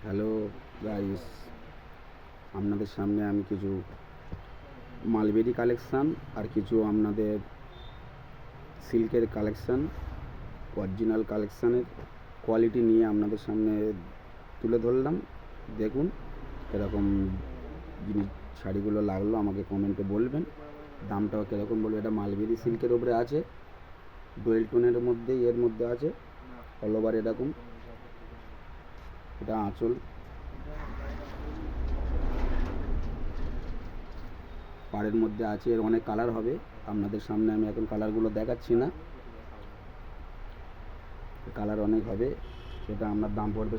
Hello guys, আপনাদের সামনে আমি কিছু মালবেরি কালেকশান আর কিছু আপনাদের সিল্কের কালেকশান, অরিজিনাল কালেকশানের কোয়ালিটি নিয়ে আপনাদের সামনে তুলে ধরলাম। দেখুন কীরকম জিনিস শাড়িগুলো লাগলো আমাকে কমেন্টে বলবেন, দামটাও কীরকম বলবে। এটা মালবেরি সিল্কের ওপরে আছে, ডুয়েল টোনের মধ্যে এর মধ্যে আছে, অল ওভার এরকম। এটা আঁচল, পাড়ের মধ্যে আছে। এর অনেক কালার হবে, আপনাদের সামনে আমি এখন কালারগুলো দেখাচ্ছি না, কালার অনেক হবে। সেটা আপনার দাম পড়বে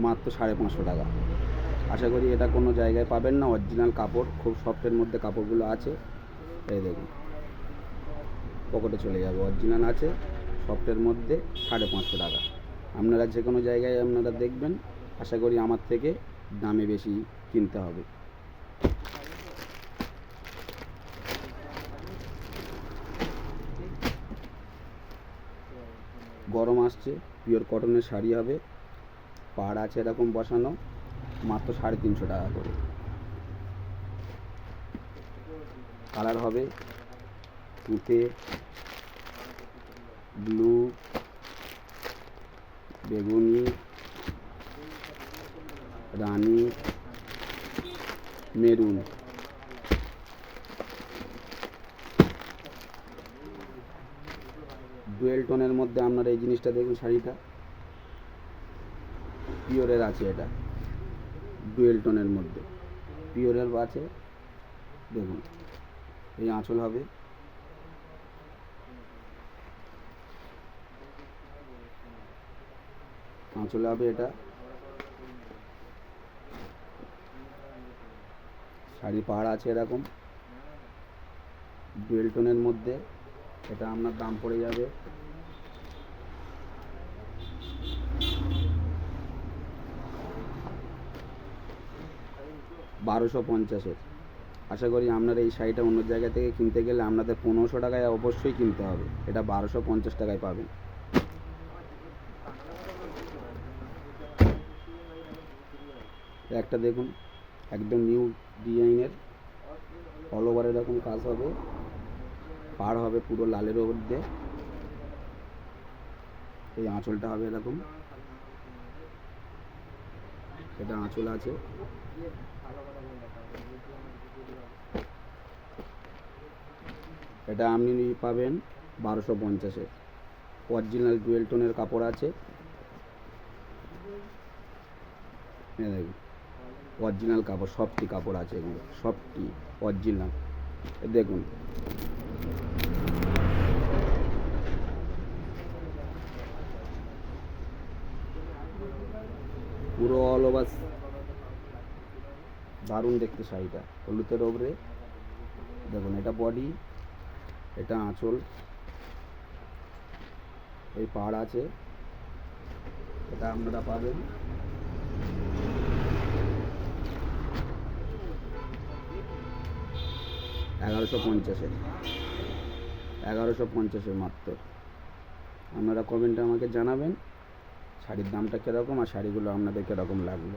মাত্র 550 টাকা। আশা করি এটা কোনো জায়গায় পাবেন না। অরিজিনাল কাপড়, খুব সফটের মধ্যে কাপড়গুলো আছে। এই দেখুন, পকেটে চলে যাবে, অরিজিনাল আছে, সফটের মধ্যে 550 টাকা। আপনারা যে কোনো জায়গায় আপনারা দেখবেন, আশা করি আমার থেকে দামে বেশি কিনতে হবে। গরম আসছে, পিওর কটনের শাড়ি হবে, পাড় আছে এরকম বসানো, মাত্র 350 টাকা করে। কালার হবে তুতে, ব্লু, বেগুনি, রানী, মেরুন। ডুয়েল টোনের মধ্যে আপনারা এই জিনিসটা দেখুন, শাড়িটা পিওরের আছে, এটা ডুয়েল টোনের মধ্যে পিওরের আছে। দেখুন, এই আঁচল হবে, আঁচলে হবে এটা। শাড়ি পাড় আছে এরকম ডুয়েল টোনের মধ্যে। এটা আপনার দাম পড়ে যাবে 1250-এর। আশা করি আপনারা এই শাড়িটা অন্য জায়গা থেকে কিনতে গেলে আপনাদের 1500 টাকায় অবশ্যই কিনতে হবে, এটা 1250 টাকায় পাবেন। একটা দেখুন, একদম নিউ ডিজাইনের, অল ওভার এরকম কাজ হবে, পাড় হবে পুরো লালের মধ্যে। এই আঁচলটা হবে এরকম, এটা আঁচল আছে। এটা আপনি পাবেন 1250-এর। অরিজিনাল ডুয়েল টোনের কাপড় আছে, দেখুন অরিজিনাল কাপড়, সফটি কাপড় আছে, এগুলো সফটি অরিজিনাল। দেখুন পুরো অল ওভার, দারুণ দেখতে শাড়িটা, হলুদের ওপরে। দেখুন এটা বডি, এটা আঁচল, এই পাড় আছে। এটা আপনারা পাবেন 1150-এর, 1150-এর মাত্র। আপনারা কমেন্টে আমাকে জানাবেন শাড়ির দামটা কীরকম আর শাড়িগুলো আপনাদের কীরকম লাগলো।